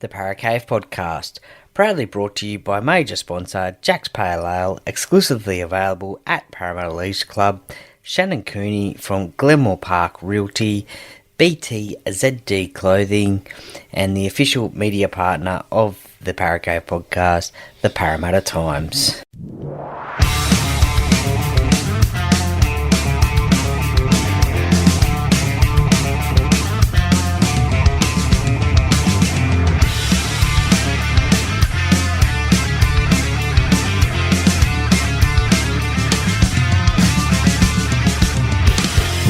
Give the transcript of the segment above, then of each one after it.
The Parramatta Cave podcast, proudly brought to you by major sponsor Jack's Pale Ale, exclusively available at Parramatta Eels Club, Shannon Cooney from Glenmore Park Realty, BTZD Clothing, and the official media partner of the Parramatta Cave podcast, the Parramatta Times.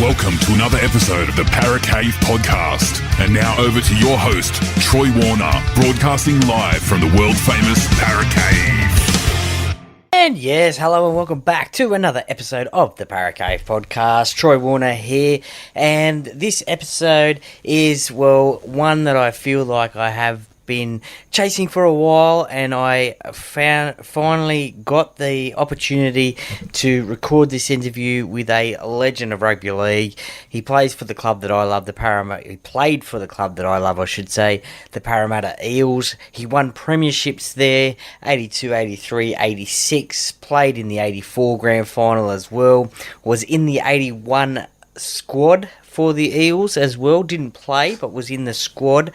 Welcome to another episode of the Parramatta Cave podcast. And now over to your host, Troy Warner, broadcasting live from the world-famous Parramatta Cave. And yes, hello and welcome back to another episode of the Parramatta Cave podcast. Troy Warner here, and this episode is, well, one that I feel like I have been chasing for a while, and I finally got the opportunity to record this interview with a legend of rugby league. He plays for the club that I love, he played for the club that I love, I should say, the Parramatta Eels. He won premierships there, 82, 83, 86, played in the 84 grand final as well, was in the 81 squad for the Eels as well, didn't play but was in the squad.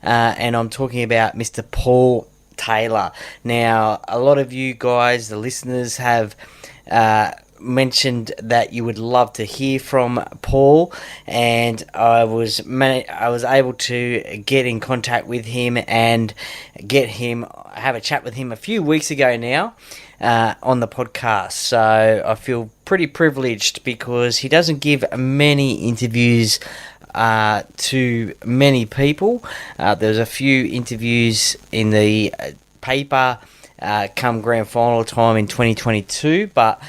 And I'm talking about Mr. Paul Taylor. Now, a lot of you guys, the listeners, have mentioned that you would love to hear from Paul, and I was able to get in contact with him and have a chat with him a few weeks ago now on the podcast. So I feel pretty privileged because he doesn't give many interviews to many people. There's a few interviews in the paper come grand final time in 2022, but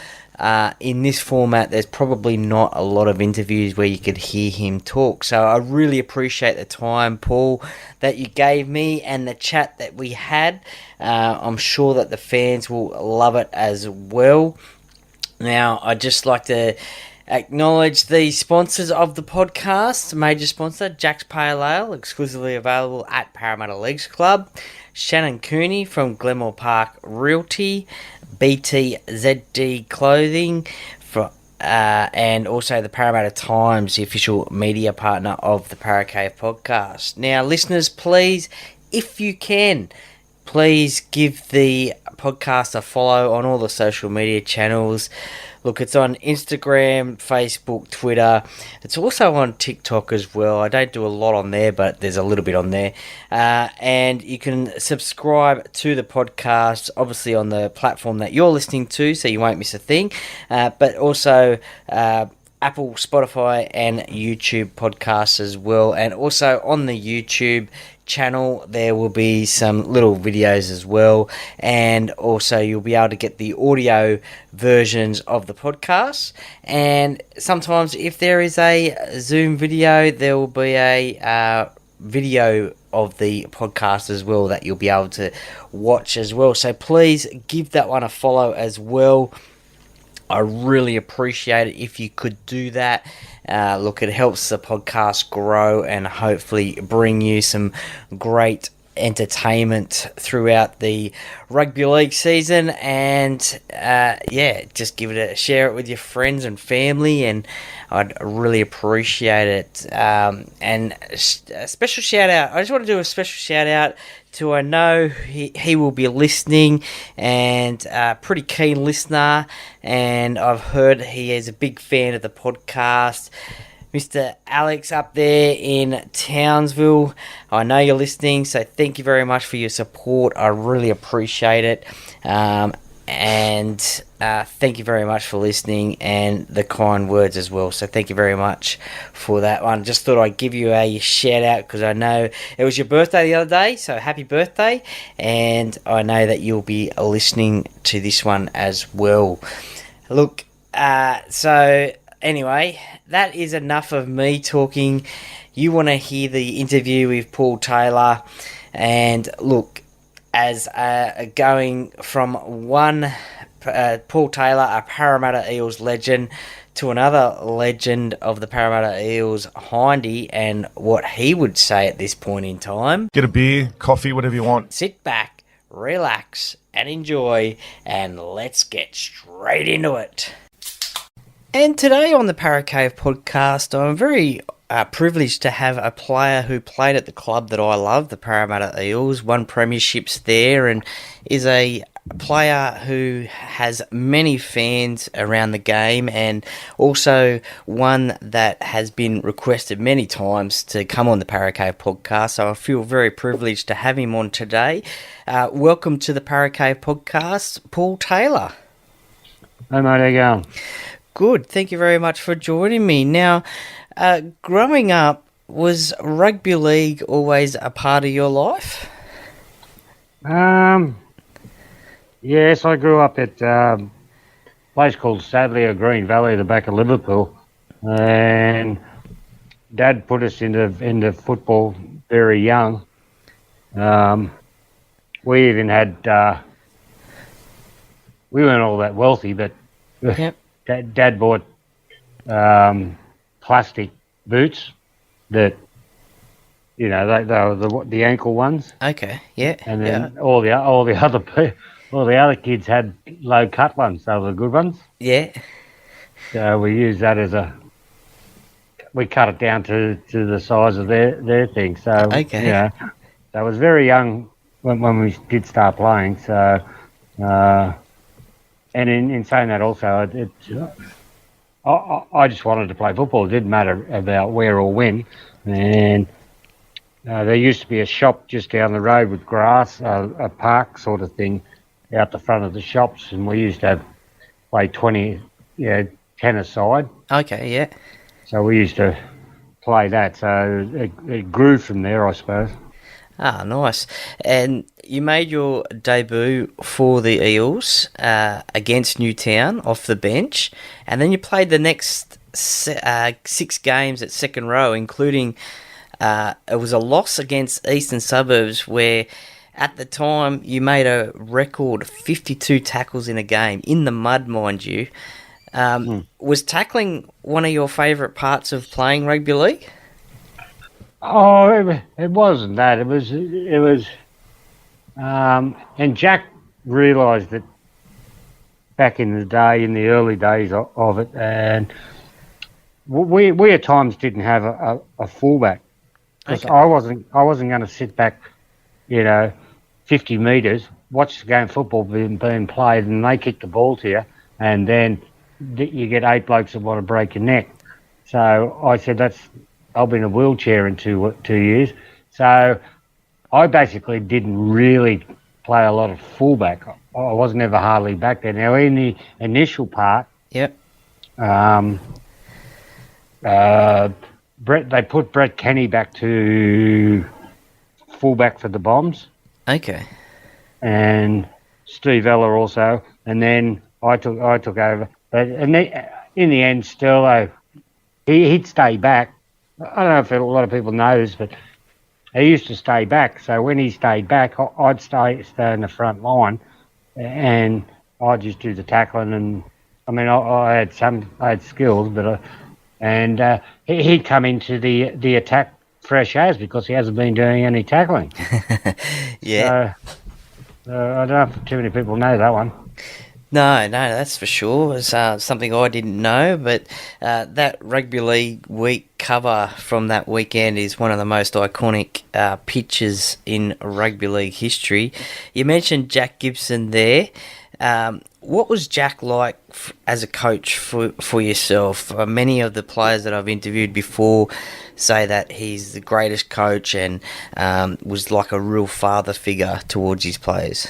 in this format there's probably not a lot of interviews where you could hear him talk. So I really appreciate the time, Paul, that you gave me and the chat that we had. I'm sure that the fans will love it as well. Now, I'd just like to acknowledge the sponsors of the podcast. Major sponsor, Jack's Pale Ale, exclusively available at Parramatta Eels Club. Shannon Cooney from Glenmore Park Realty. BTZD Clothing. And also the Parramatta Times, the official media partner of the Parramatta Cave podcast. Now, listeners, please, if you can, please give the podcast a follow on all the social media channels. Look, it's on Instagram, Facebook, Twitter. It's also on TikTok as well. I don't do a lot on there, but there's a little bit on there. And you can subscribe to the podcast, obviously on the platform that you're listening to, so you won't miss a thing. But also Apple, Spotify, and YouTube podcasts as well. And also on the YouTube channel there will be some little videos as well, and also you'll be able to get the audio versions of the podcast, and sometimes if there is a Zoom video there will be a video of the podcast as well that you'll be able to watch as well. So please give that one a follow as well. I really appreciate it if you could do that. Look, it helps the podcast grow and hopefully bring you some great entertainment throughout the rugby league season. And just give it share it with your friends and family, and I'd really appreciate it. And a special shout out. I just want to do a special shout out to, I know he will be listening, and a pretty keen listener, and I've heard he is a big fan of the podcast. Mr. Alex up there in Townsville, I know you're listening, so thank you very much for your support. I really appreciate it. And thank you very much for listening and the kind words as well. So thank you very much for that one. Just thought I'd give you a shout out because I know it was your birthday the other day, so happy birthday. And I know that you'll be listening to this one as well. Look, so anyway, that is enough of me talking. You want to hear the interview with Paul Taylor, and look, as going from one Paul Taylor, a Parramatta Eels legend, to another legend of the Parramatta Eels, Hindy, and what he would say at this point in time. Get a beer, coffee, whatever you want. Sit back, relax, and enjoy, and let's get straight into it. And today on the Parra Cave podcast, I'm very privileged to have a player who played at the club that I love, the Parramatta Eels, won premierships there, and is a player who has many fans around the game, and also one that has been requested many times to come on the Parra Cave podcast. So I feel very privileged to have him on today. Welcome to the Parra Cave podcast, Paul Taylor. Hey mate, how you going? Good, thank you very much for joining me. Now, growing up, was rugby league always a part of your life? Yes, I grew up at a place called Sadleir Green Valley at the back of Liverpool, and Dad put us into football very young. We even had we weren't all that wealthy, but Yep. Dad bought plastic boots that, you know, they were the ankle ones, Okay, yeah. and then all the other kids had low cut ones. They were the good ones. Yeah. So we used that we cut it down to the size of their thing. So Okay. you know, I was very young when we did start playing. So and in saying that also, I just wanted to play football. It didn't matter about where or when. And there used to be a shop just down the road with grass, a park sort of thing out the front of the shops, and we used to play 10 a side. Okay, yeah. So we used to play that. So it grew from there, I suppose. Ah, nice. And you made your debut for the Eels against Newtown off the bench, and then you played the next 6 games at second row, including it was a loss against Eastern Suburbs, where at the time you made a record 52 tackles in a game, in the mud, mind you. Was tackling one of your favourite parts of playing rugby league? Oh, it wasn't that. It was, and Jack realised that back in the day, in the early days of it, and we at times didn't have a fullback, because Okay. I wasn't going to sit back, 50 metres, watch the game of football being played, and they kick the ball to you, and then you get 8 blokes that want to break your neck. So I said, I'll be in a wheelchair in 2 years. So I basically didn't really play a lot of fullback. I wasn't ever hardly back there. Now, in the initial part, Yep. they put Brett Kenny back to fullback for the Bombs, Okay. and Steve Ella also, and then I took over. But in the end, still, he'd stay back. I don't know if a lot of people know this, but he used to stay back. So when he stayed back, I'd stay in the front line, and I'd just do the tackling. And I mean, I had skills, but he'd come into the attack fresh as, because he hasn't been doing any tackling. Yeah. So I don't know if too many people know that one. No, that's for sure. It's something I didn't know, but that Rugby League week cover from that weekend is one of the most iconic pictures in rugby league history. You mentioned Jack Gibson there. What was Jack like as a coach for yourself? Many of the players that I've interviewed before say that he's the greatest coach and was like a real father figure towards his players.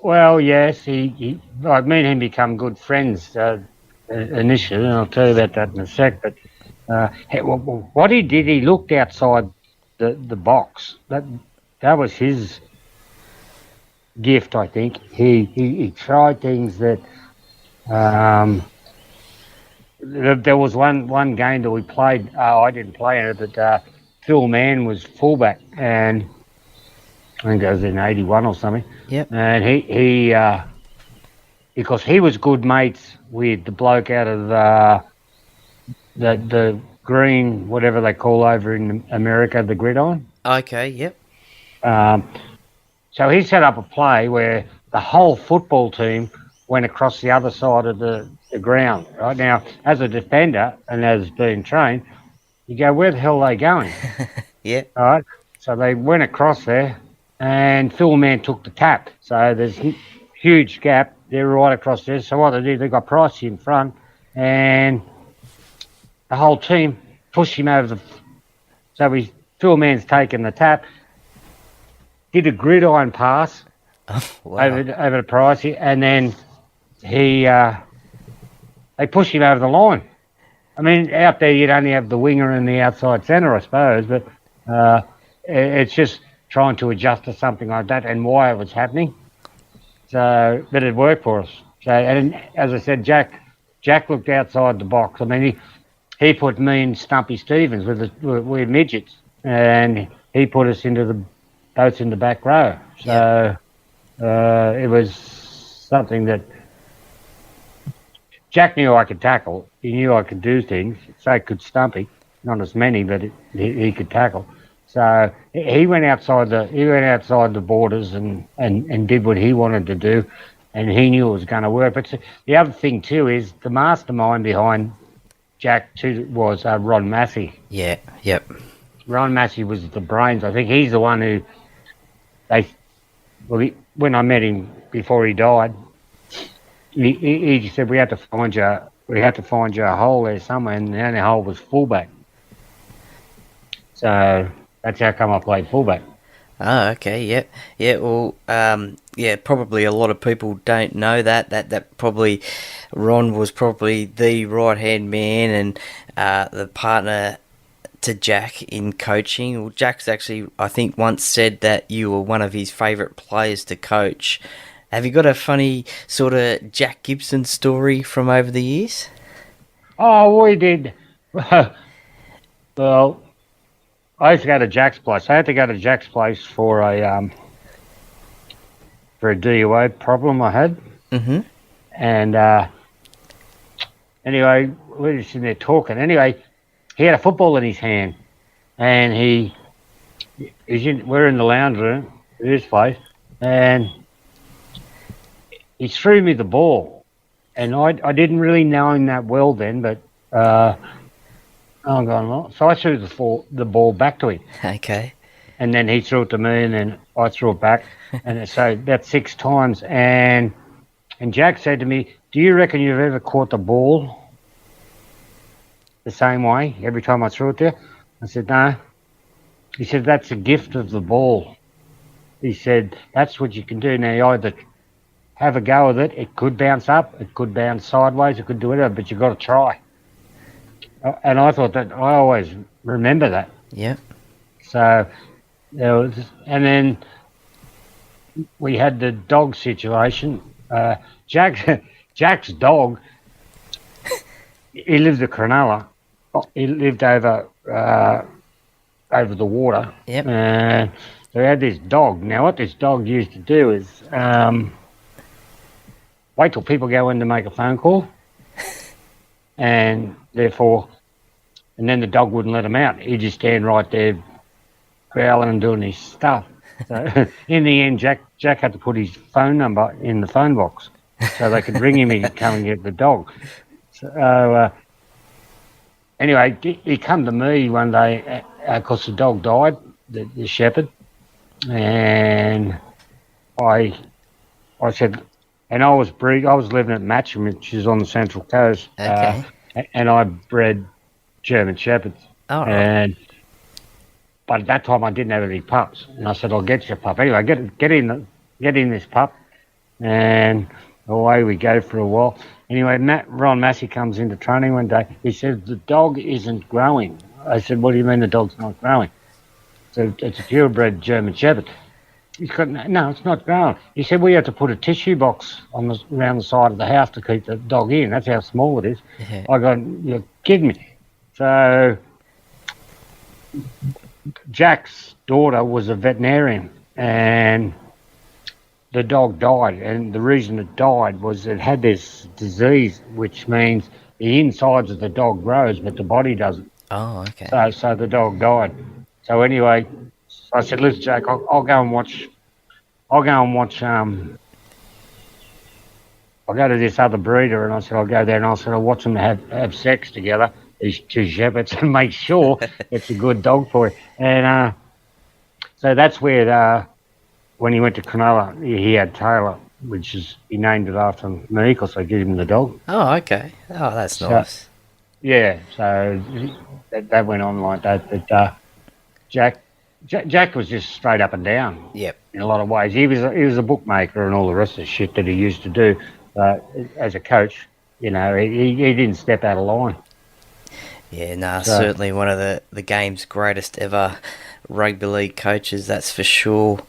Well, yes, me and him become good friends initially, and I'll tell you about that in a sec. But what he did, he looked outside the box. That was his gift, I think. He tried things that. There was one game that we played. I didn't play in it, but Phil Mann was fullback, and I think it was in '81 or something. Yep. And because he was good mates with the bloke out of the green, whatever they call over in America, the gridiron. Okay, yep. So he set up a play where the whole football team went across the other side of the ground. Right now, as a defender and as being trained, you go, where the hell are they going? Yeah. All right. So they went across there, and Phil Mann took the tap. So there's huge gap. They're right across there. So what they did, they got Pricey in front, and the whole team pushed him over the. So Phil Mann's taken the tap, did a gridiron pass Wow. over to Pricey, and then they pushed him over the line. I mean, out there you'd only have the winger and the outside centre, I suppose, but it's just trying to adjust to something like that and why it was happening. So, but it worked for us. So, and as I said, Jack looked outside the box. I mean, he put me and Stumpy Stevens we're midgets, and he put us both in the back row. So it was something that Jack knew I could tackle. He knew I could do things. So could Stumpy. Not as many, but he could tackle. So he went outside the borders and did what he wanted to do, and he knew it was going to work. But the other thing too is the mastermind behind Jack too was Ron Massey. Yeah. Yep. Ron Massey was the brains. I think he's the one who when I met him before he died, he said we had to find you a hole there somewhere, and the only hole was fullback. So that's how come I played fullback. Oh, okay, yep. Yeah, well, probably a lot of people don't know that probably Ron was probably the right-hand man and the partner to Jack in coaching. Well, Jack's actually, I think, once said that you were one of his favourite players to coach. Have you got a funny sort of Jack Gibson story from over the years? Oh, we did. Well, I used to go to Jack's place. I had to go to Jack's place for a DUI problem I had. Mm-hmm. And anyway, we were just sitting there talking. Anyway, he had a football in his hand, and we're in the lounge room at his place, and he threw me the ball, and I didn't really know him that well then, but I'm going on. So I threw the ball back to him. Okay. And then he threw it to me, and then I threw it back, and so about 6 times. And Jack said to me, "Do you reckon you've ever caught the ball the same way every time I threw it there?" I said, "No." He said, "That's a gift of the ball." He said, "That's what you can do. Now, you either have a go with it. It could bounce up, it could bounce sideways, it could do whatever, but you've got to try." And I thought that, I always remember that. Yeah. So there was, and then we had the dog situation. Jack's dog, he lived at Cronulla. He lived over the water. Yep. And so we had this dog. Now, what this dog used to do is wait till people go in to make a phone call, and then the dog wouldn't let him out. He'd just stand right there growling and doing his stuff. So in the end, Jack had to put his phone number in the phone box so they could ring him and he'd come and get the dog. So anyway, he come to me one day because the dog died, the shepherd, and I said, and I was living at Matcham, which is on the Central Coast, Okay. And I bred German Shepherds. All right. But at that time I didn't have any pups, and I said, "I'll get you a pup." Anyway, get in this pup, and away we go for a while. Anyway, Ron Massey comes into training one day. He says, "The dog isn't growing." I said, "What do you mean the dog's not growing?" So it's a purebred German Shepherd. He's got, "No, it's not growing." He said, "We have to put a tissue box around the side of the house to keep the dog in. That's how small it is." Yeah. I go, "You're kidding me." So Jack's daughter was a veterinarian, and the dog died, and the reason it died was it had this disease, which means the insides of the dog grows, but the body doesn't. Oh, okay. So the dog died. So anyway, I said, "Listen, Jack, I'll go and watch. I'll go and watch. I'll go to this other breeder," and I said, "I'll go there and I'll watch them have sex together, these two shepherds, and make sure it's a good dog for you." And so that's where when he went to Cronulla, he had Taylor, he named it after me because I gave him the dog. Oh, okay. Oh, that's nice. Yeah, so that went on like that. But Jack was just straight up and down. Yep. In a lot of ways, he was a bookmaker and all the rest of the shit that he used to do. As a coach, he didn't step out of line. Yeah, certainly one of the game's greatest ever rugby league coaches, that's for sure.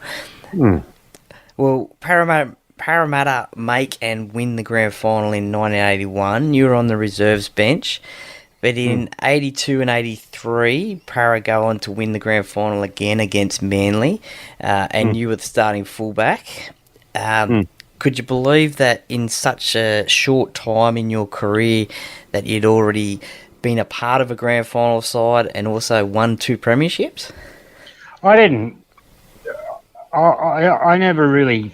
Well, Parramatta make and win the grand final in 1981. You were on the reserves bench. But in 82 and 83, Para go on to win the grand final again against Manly. And you were the starting fullback. Could you believe that in such a short time in your career that you'd already been a part of a grand final side and also won 2 premierships? I didn't. I never really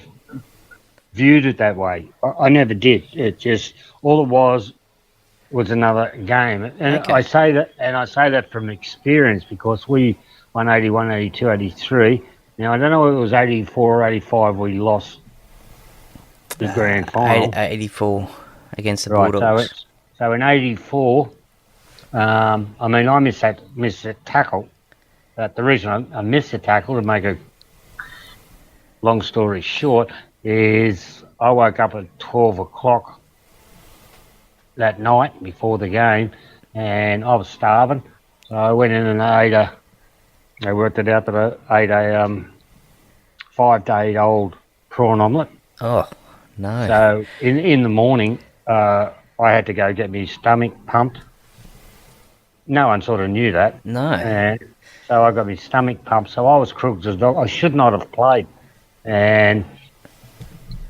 viewed it that way. I never did. It just, all it was another game. And Okay. I say that from experience because we won 81, 82, 83. Now, I don't know if it was 84 or 85 we lost the grand final. 84 against the Right, Bulldogs. so in 84, I missed that tackle. But the reason I missed the tackle, to make a long story short, is I woke up at 12 o'clock that night before the game, and I was starving. So I went in and I worked it out that I ate a 5-day-old prawn omelette. Oh, no. So in the morning, I had to go get my stomach pumped. No one sort of knew that. No. And so I got my stomach pumped. So I was crooked as a dog. I should not have played. And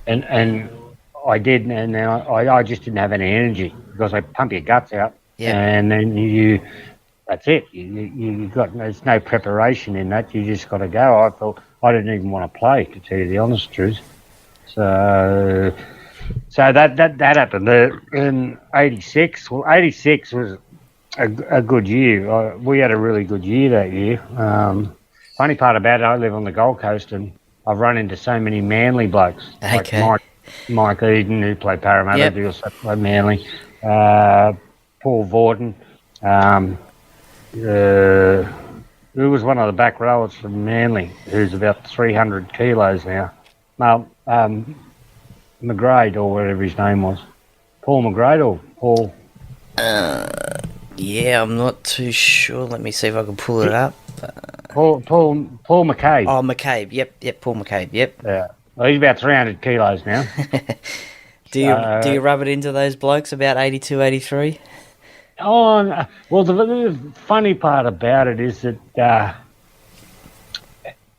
I did, and then I just didn't have any energy because they pump your guts out. Yeah. And then that's it. There's no preparation in that. You just got to go. I felt I didn't even want to play, to tell you the honest truth. So that happened. In 86, well, 86 was a good year. We had a really good year that year. Funny part about it, I live on the Gold Coast and I've run into so many Manly blokes. Okay. Like Mike Eden, who played Parramatta, Yep. he also played Manly. Paul Vorton, who was one of the back rowers from Manly, who's about 300 kilos now. No, McGrade, or whatever his name was. Paul McGrade or Paul? Yeah, I'm not too sure. Let me see if I can pull it up. Paul McCabe. Oh, McCabe. Yep, Paul McCabe. Yep. Yeah. Well, he's about 300 kilos now. Do you rub it into those blokes about 82, 83? Oh, no. Well, the funny part about it is that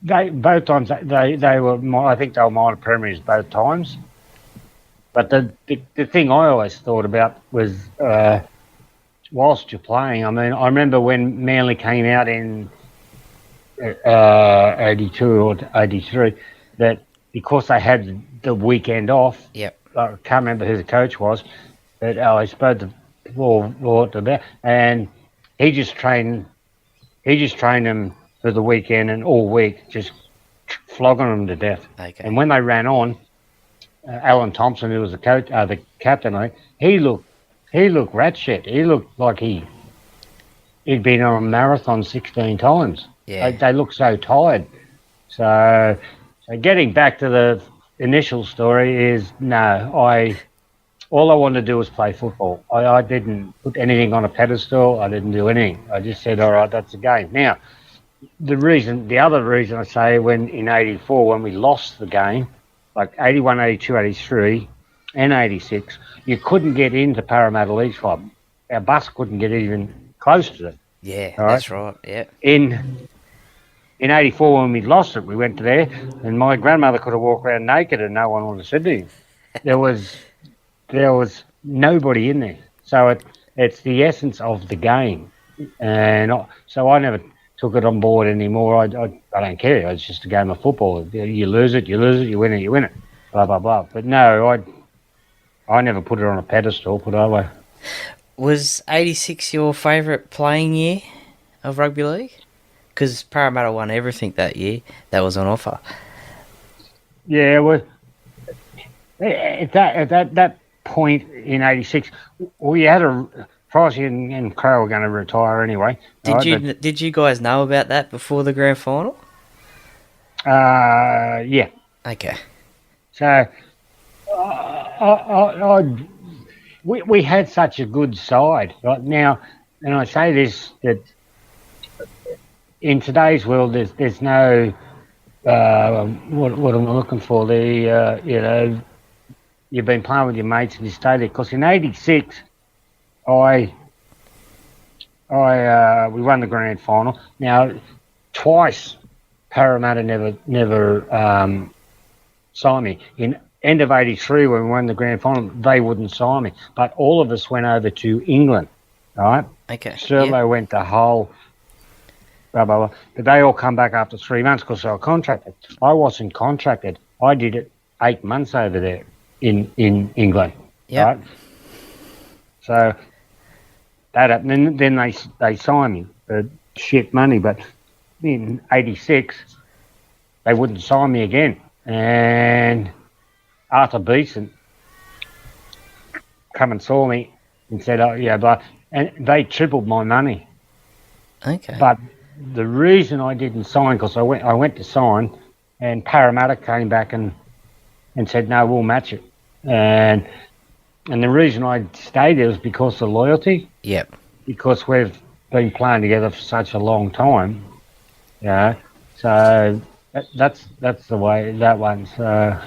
they both times they were, I think they were minor premiers both times. But the thing I always thought about was whilst you're playing. I mean, I remember when Manly came out in 82 or 83, that because they had the weekend off. Yep. I can't remember who the coach was, but I spoke to Paul about, and he just trained them for the weekend and all week, just flogging them to death. Okay. And when they ran on, Alan Thompson, who was the coach, the captain, he looked rat shit. He looked like he'd been on a marathon 16 times. Yeah. They looked so tired. So getting back to the initial story is, no, all I wanted to do was play football. I didn't put anything on a pedestal. I didn't do anything. I just said, all right, that's the game. Now, the other reason I say in 84, when we lost the game, like 81, 82, 83 and 86, you couldn't get into Parramatta League Club. Our bus couldn't get even close to it. Yeah, All right. that's right. Yeah. In in '84 when we lost it, we went to there, and my grandmother could have walked around naked, and no one would have said anything. There was nobody in there, so it's the essence of the game, and so I never took it on board anymore. I don't care. It's just a game of football. You lose it, you lose it. You win it, you win it. Blah blah blah. But no, I never put it on a pedestal. Put it that way. Was 86 your favourite playing year of rugby league? Because Parramatta won everything that year that was on offer. Yeah, well, at that point in '86, we had Pricey and Crow were going to retire anyway. Did you guys know about that before the grand final? Yeah. Okay. So, we had such a good side right now, and I say this that in today's world, there's no what am I looking for? You've been playing with your mates and you stay there. Because in '86, we won the grand final. Now, twice Parramatta never signed me. In end of '83, when we won the grand final, they wouldn't sign me. But all of us went over to England, right? Okay. Sturlo went to Hull, blah, blah, blah. But they all come back after 3 months because they were contracted. I wasn't contracted. I did it 8 months over there in England, right? So that happened. And then they signed me for shit money. But in '86, they wouldn't sign me again. And Arthur Beeson come and saw me and said, "Oh yeah," and they tripled my money. Okay. But the reason I didn't sign, because I went to sign, and Parramatta came back and said, "No, we'll match it." And the reason I stayed there was because of loyalty. Yep. Because we've been playing together for such a long time, yeah. So that's the way that one. So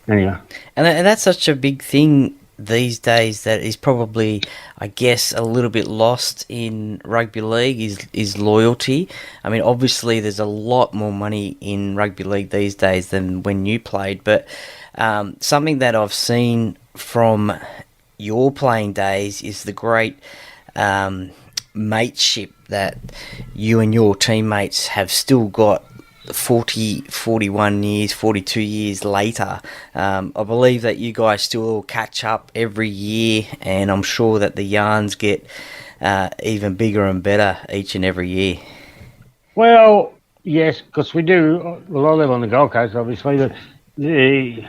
anyway, and that's such a big thing these days that is probably, I guess, a little bit lost in rugby league is loyalty. I mean, obviously there's a lot more money in rugby league these days than when you played, but something that I've seen from your playing days is the great mateship that you and your teammates have still got 40, 41 years, 42 years later. I believe that you guys still catch up every year, and I'm sure that the yarns get even bigger and better each and every year. Well, yes, because we do. Well, I live on the Gold Coast, obviously, but the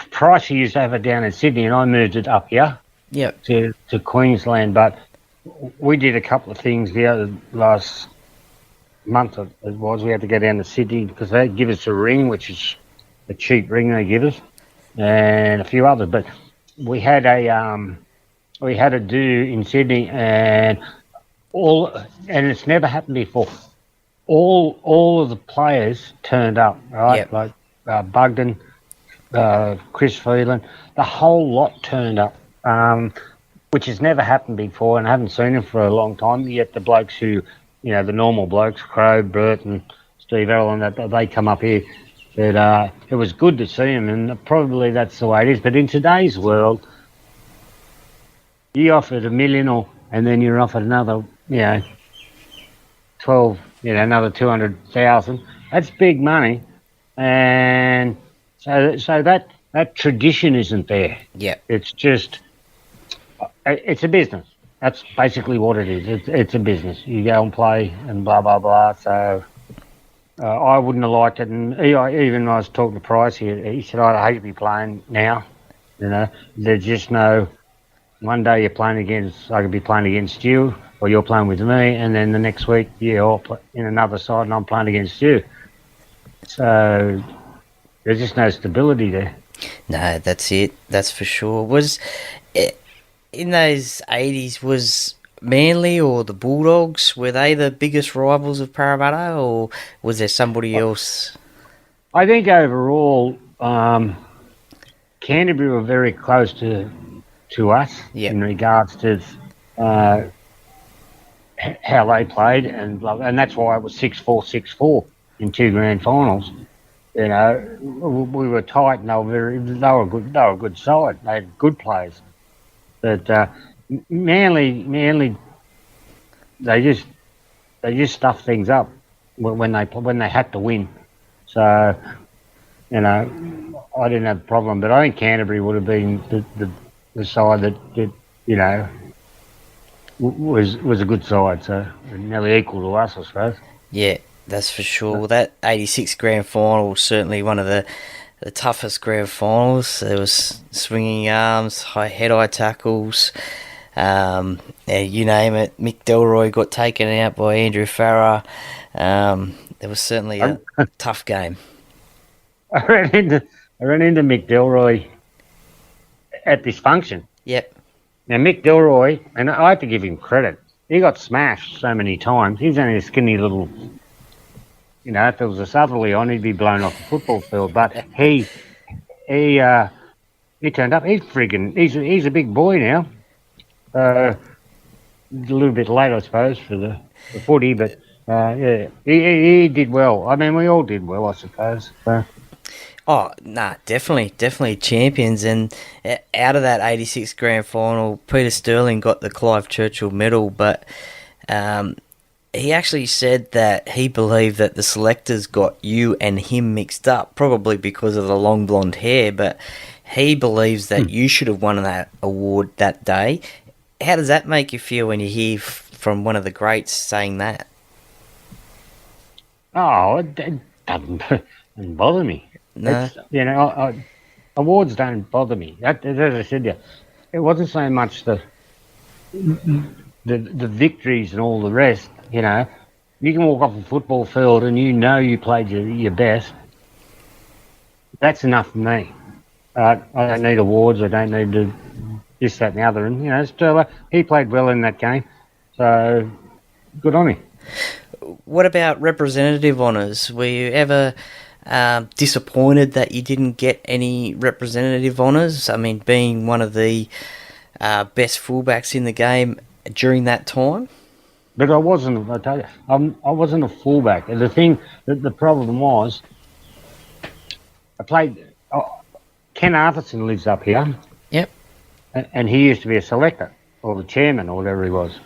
Pricey used to have it down in Sydney, and I moved it up here to Queensland. But we did a couple of things the last month. It was we had to go down to Sydney because they give us a ring, which is a cheap ring they give us, and a few others. But we had a do in Sydney, and it's never happened before. All of the players turned up, right? Like Bugden, Chris Phelan, the whole lot turned up, which has never happened before, and I haven't seen them for a long time. Yet the blokes who, the normal blokes, Crow, Bert, and Steve Errol, and that they come up here. But it was good to see them, and probably that's the way it is. But in today's world, you offered $1 million, and then you're offered another, 12, another 200,000. That's big money, and so that tradition isn't there. Yeah, it's just it's a business. That's basically what it is. It's a business. You go and play and blah blah blah. So I wouldn't have liked it. And even I was talking to Price here. He said, "I hate to be playing now. There's just no. One day I could be playing against you, or you're playing with me, and then the next week you're in another side, and I'm playing against you. So there's just no stability there." No, that's it. That's for sure. Was in those 80s, was Manly or the Bulldogs, were they the biggest rivals of Parramatta, or was there somebody else? I think overall, Canterbury were very close to us in regards to how they played, and that's why it was 6-4, 6-4 in 2 grand finals. You know, we were tight, and they were good. They were a good side. They had good players, but Manly, they just stuffed things up when they had to win. So, you know, I didn't have a problem, but I think Canterbury would have been the side that you know was a good side. So nearly equal to us, I suppose. Yeah, that's for sure. Well, that 86 grand final was certainly one of the toughest grand finals. There was swinging arms, high tackles, yeah, you name it. Mick Delroy got taken out by Andrew Farrar. It was certainly a tough game. I ran into Mick Delroy at this function. Yep. Now Mick Delroy, and I have to give him credit. He got smashed so many times. He was only a skinny little. You know, if there was a southerly on, he'd be blown off the football field. But he turned up. He's a big boy now. A little bit late, I suppose, for the footy, but yeah, he did well. I mean, we all did well, I suppose. Oh, nah, definitely champions. And out of that 86 grand final, Peter Sterling got the Clive Churchill medal, but he actually said that he believed that the selectors got you and him mixed up, probably because of the long blonde hair, but he believes that you should have won that award that day. How does that make you feel when you hear from one of the greats saying that? Oh, it doesn't bother me. No. You know, awards don't bother me. As I said to you, it wasn't so much the victories and all the rest. You know, you can walk off a football field and you know you played your best. That's enough for me. I don't need awards. I don't need to this, that, and the other. And you know, Sterling, he played well in that game, so good on him. What about representative honours? Were you ever disappointed that you didn't get any representative honours? I mean, being one of the best fullbacks in the game during that time. But I wasn't. I tell you, I wasn't a fullback. And the problem was, I played. Ken Arthurson lives up here. Yep. And he used to be a selector or the chairman or whatever he was,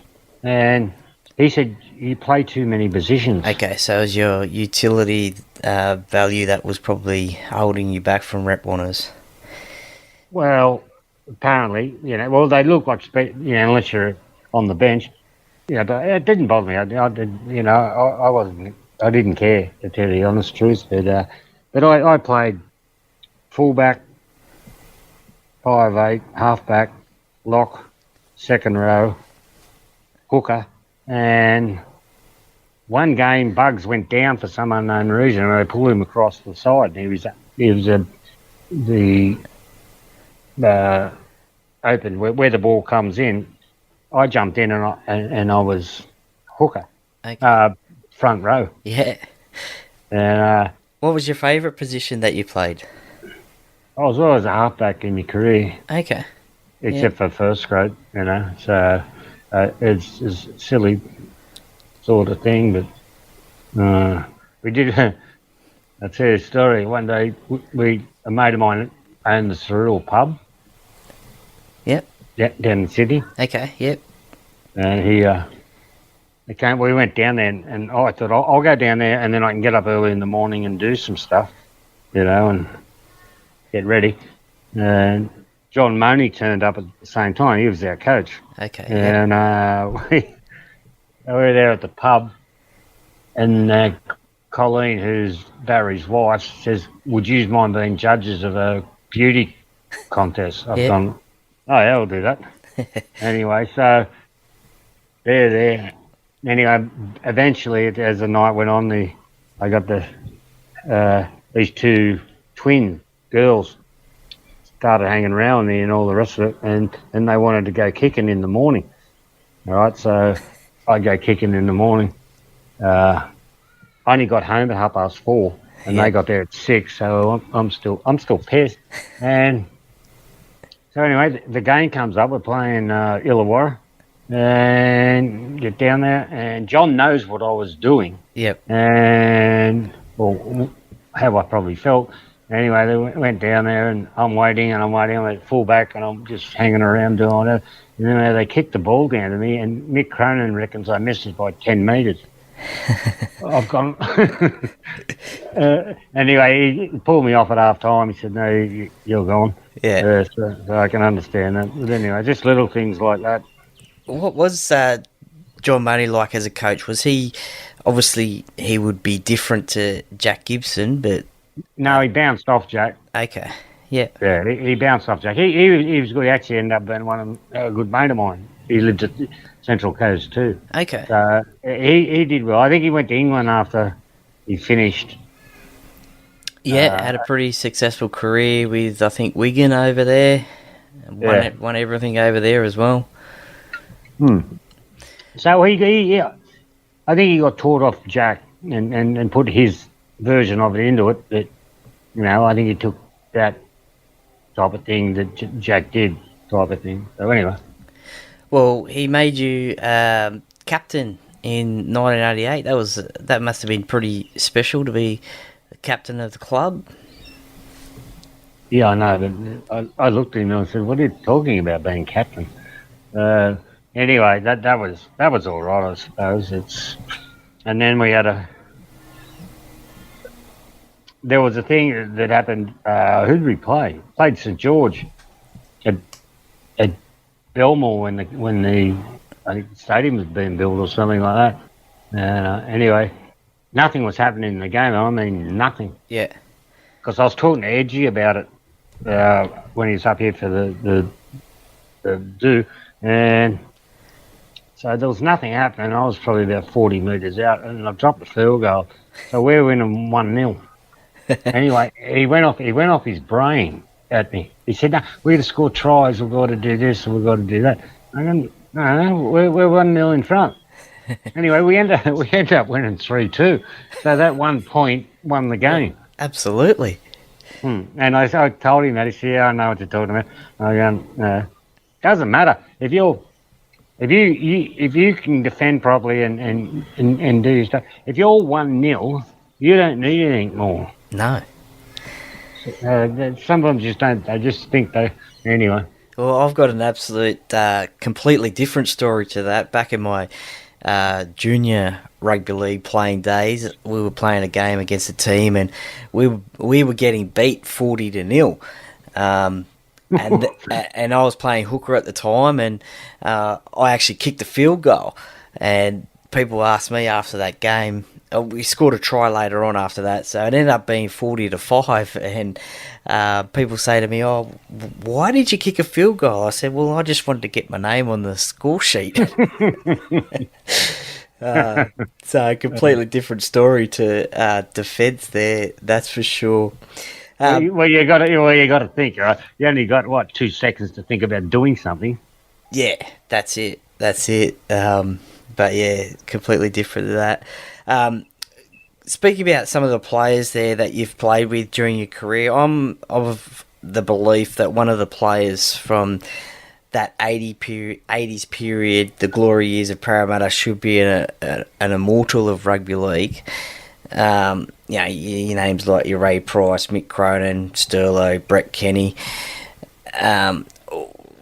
and he said you play too many positions. Okay, so it was your utility value that was probably holding you back from rep honours. Well, apparently, you know. Well, they look like unless you're on the bench. Yeah, but it didn't bother me. I did, you know, I wasn't. I didn't care, to tell you the honest truth. But I played fullback, 5'8", halfback, lock, second row, hooker, and one game Bugs went down for some unknown reason, and they pulled him across the side. And he was the open where the ball comes in. I jumped in and I was hooker, Okay. Front row. Yeah. And what was your favourite position that you played? I was always a halfback in my career, Okay. except for first grade, you know. So it's a silly sort of thing, but we did. I'll tell you a story. One day, a mate of mine owned the Cyril pub. Yep. Yeah, down in Sydney. Okay. Yep. And we went down there, and I thought, I'll go down there, and then I can get up early in the morning and do some stuff, you know, and get ready. And John Money turned up at the same time. He was our coach. Okay. And we were there at the pub, and Colleen, who's Barry's wife, says, "Would you mind being judges of a beauty contest?" I've gone, "Oh yeah, we'll do that." Anyway, so they're there. Anyway, eventually, as the night went on, I got these two twin girls started hanging around me and all the rest of it, and they wanted to go kicking in the morning. All right, so I go kicking in the morning. I only got home at 4:30, and they got there at 6. So I'm still pissed. And so anyway, the game comes up. We're playing Illawarra, and get down there, and John knows what I was doing. Yep. And, well, how I probably felt. Anyway, they went down there, and I'm waiting, I'm at fullback, and I'm just hanging around doing it. And then they kicked the ball down to me, and Mick Cronin reckons I missed it by 10 metres. I've gone. Anyway, he pulled me off at half time. He said, "No, you're gone." Yeah. So I can understand that. But anyway, just little things like that. What was John Money like as a coach? Was he, obviously, he would be different to Jack Gibson, but... No, he bounced off Jack. Okay, yeah. Yeah, he bounced off Jack. He was good. He actually ended up being a good mate of mine. He lived at Central Coast too. Okay. So he did well. I think he went to England after he finished. Yeah, had a pretty successful career with, I think, Wigan over there. Won everything over there as well. So he I think he got taught off Jack and put his version of it into it. That, I think he took that type of thing that Jack did type of thing. So anyway. Well, he made you captain in 1988. That must have been pretty special to be the captain of the club. Yeah, I know. But I looked at him and I said, "What are you talking about being captain?" Anyway, that was all right, I suppose. And then we had there was a thing that happened. Who did we play? Played St George at Belmore when the I think the stadium was being built or something like that. Anyway, nothing was happening in the game. I mean, nothing. Yeah. Because I was talking to Edgy about it when he was up here for the do, and so there was nothing happening. I was probably about 40 metres out, and I dropped the field goal. So we're winning 1-0. Anyway, he went off his brain at me. He said, "No, we're going to score tries. We've got to do this and we've got to do that." I go, "No, we're 1-0 in front." Anyway, we end up winning 3-2. So that 1 point won the game. Absolutely. And I told him that. He said, "Yeah, I know what you're talking about." I go, "No, doesn't matter if you can defend properly and do your stuff. If you're 1-0, you don't need anything more." No. Some of them just don't. They just think they. Anyway. Well, I've got an absolute, completely different story to that. Back in my junior rugby league playing days, we were playing a game against a team, and we were getting beat 40-0. And I was playing hooker at the time, and I actually kicked a field goal. And people asked me after that game. We scored a try later on after that, so it ended up being 40-5. And people say to me, "Oh, why did you kick a field goal?" I said, "Well, I just wanted to get my name on the score sheet." So a completely different story to defence there, that's for sure. Well, you got to think. Right? You only got 2 seconds to think about doing something. Yeah, that's it. But yeah, completely different to that. Speaking about some of the players there that you've played with during your career, I'm of the belief that one of the players from that 80s period, the glory years of Parramatta, should be an immortal of rugby league. Your names like your Ray Price, Mick Cronin, Sterlo, Brett Kenny.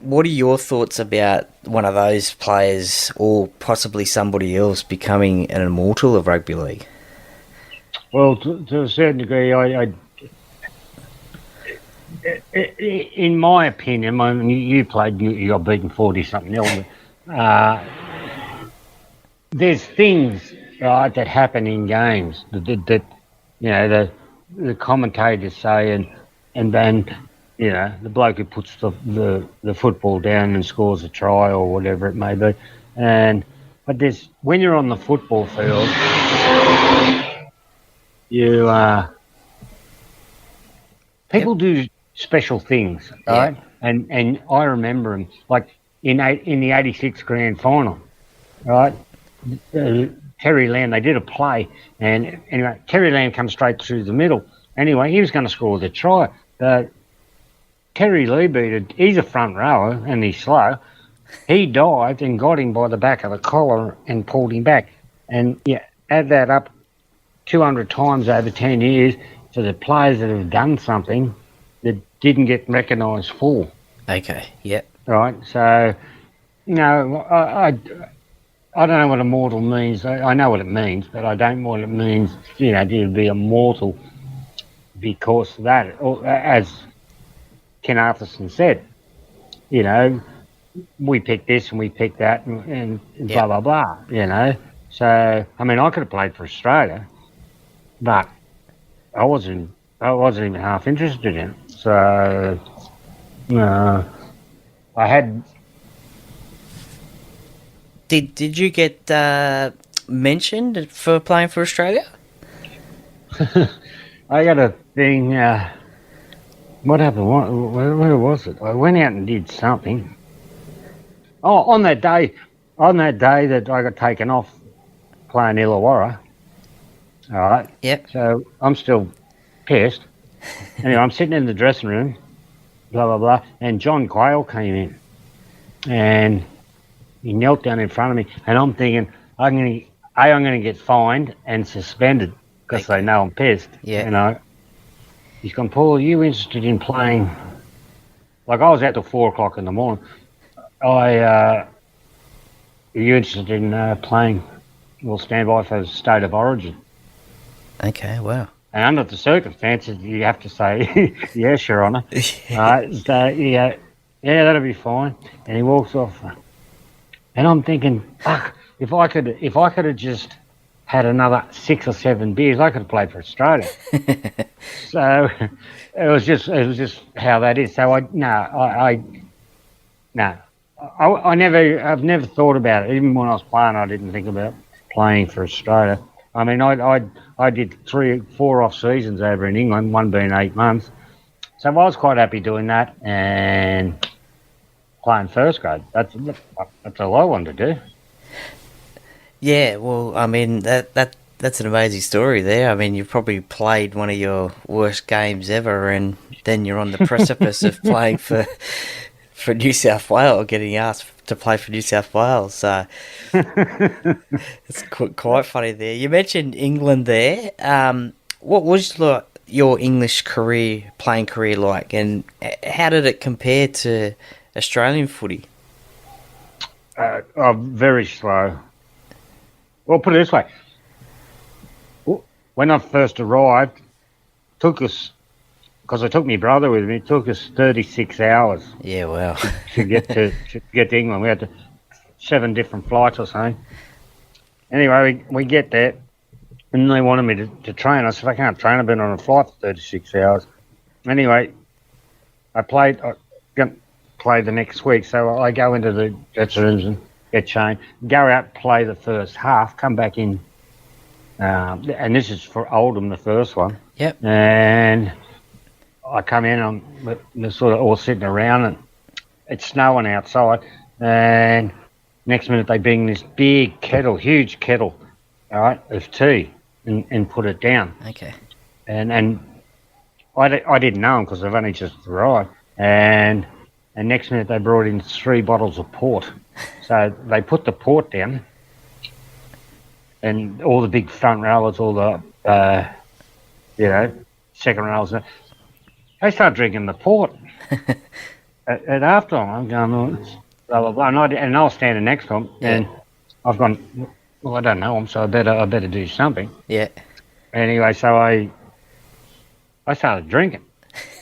What are your thoughts about one of those players, or possibly somebody else, becoming an immortal of rugby league? Well, to a certain degree, in my opinion, when you played, you got beaten 40-something. There's things that happen in games that the commentators say, and then the bloke who puts the football down and scores a try or whatever it may be, but when you're on the football field, people do special things, right? And I remember them, like in the '86 grand final, right? Terry Lamb, they did a play, and anyway, Terry Lamb comes straight through the middle. Anyway, he was going to score the try. Terry Lee he's a front rower and he's slow. he dived and got him by the back of the collar and pulled him back. And add that up 200 times over 10 years to the players that have done something that didn't get recognised for. Okay, yep. Right, so, I don't know what immortal means. I know what it means, but I don't know what it means, to be immortal because of that. Or, as Ken Arthurson said, we picked this and we picked that and blah, blah, blah, So, I mean, I could have played for Australia, but I wasn't even half interested in it. So, I had... Did you get mentioned for playing for Australia? I got a thing. What happened? Where was it? I went out and did something. Oh, on that day that I got taken off playing Illawarra. All right. Yep. So I'm still pissed. Anyway, I'm sitting in the dressing room, blah blah blah, and John Quayle came in, and he knelt down in front of me, and I'm thinking, I'm gonna get fined and suspended because they know I'm pissed. Yeah. He's gone, Paul, are you interested in playing? Like, I was out till 4:00 in the morning. Are you interested in playing? We'll stand by for State of Origin. Okay, wow. And under the circumstances, you have to say, yes, Your Honour. So, yeah, that'll be fine. And he walks off. And I'm thinking, fuck, if I could have just had another 6 or 7 beers, I could have played for Australia. So it was just how that is. So I've never thought about it. Even when I was playing, I didn't think about playing for Australia. I mean, I did 3 or 4 off seasons over in England, one being 8 months. So I was quite happy doing that and playing first grade. That's a low one to do. Yeah, well, I mean, that's an amazing story there. I mean, you've probably played one of your worst games ever, and then you're on the precipice of playing for New South Wales, or getting asked to play for New South Wales. So it's quite funny there. You mentioned England there. What was your English playing career like, and how did it compare to Australian footy? Very slow. Well, put it this way. When I first arrived, because I took my brother with me, it took us 36 hours. Yeah, wow. to get to England. We had 7 different flights or something. Anyway, we get there, and they wanted me to train. I said, I can't train. I've been on a flight for 36 hours. Anyway, I played the next week, so I go into the dressing rooms and get changed, go out, play the first half, come back in, and this is for Oldham, the first one. Yep. And I come in, we're sort of all sitting around, and it's snowing outside, and next minute they bring this big kettle, huge kettle, all right, of tea, and put it down. Okay. And I didn't know them because I've only just arrived, and next minute they brought in 3 bottles of port. So they put the port down, and all the big front rowers, all the, second rowers, they start drinking the port. at halftime, I'm going, blah, blah, blah. And I was standing next to them, and I've gone, well, I don't know them, so I better do something. Yeah. Anyway, so I started drinking.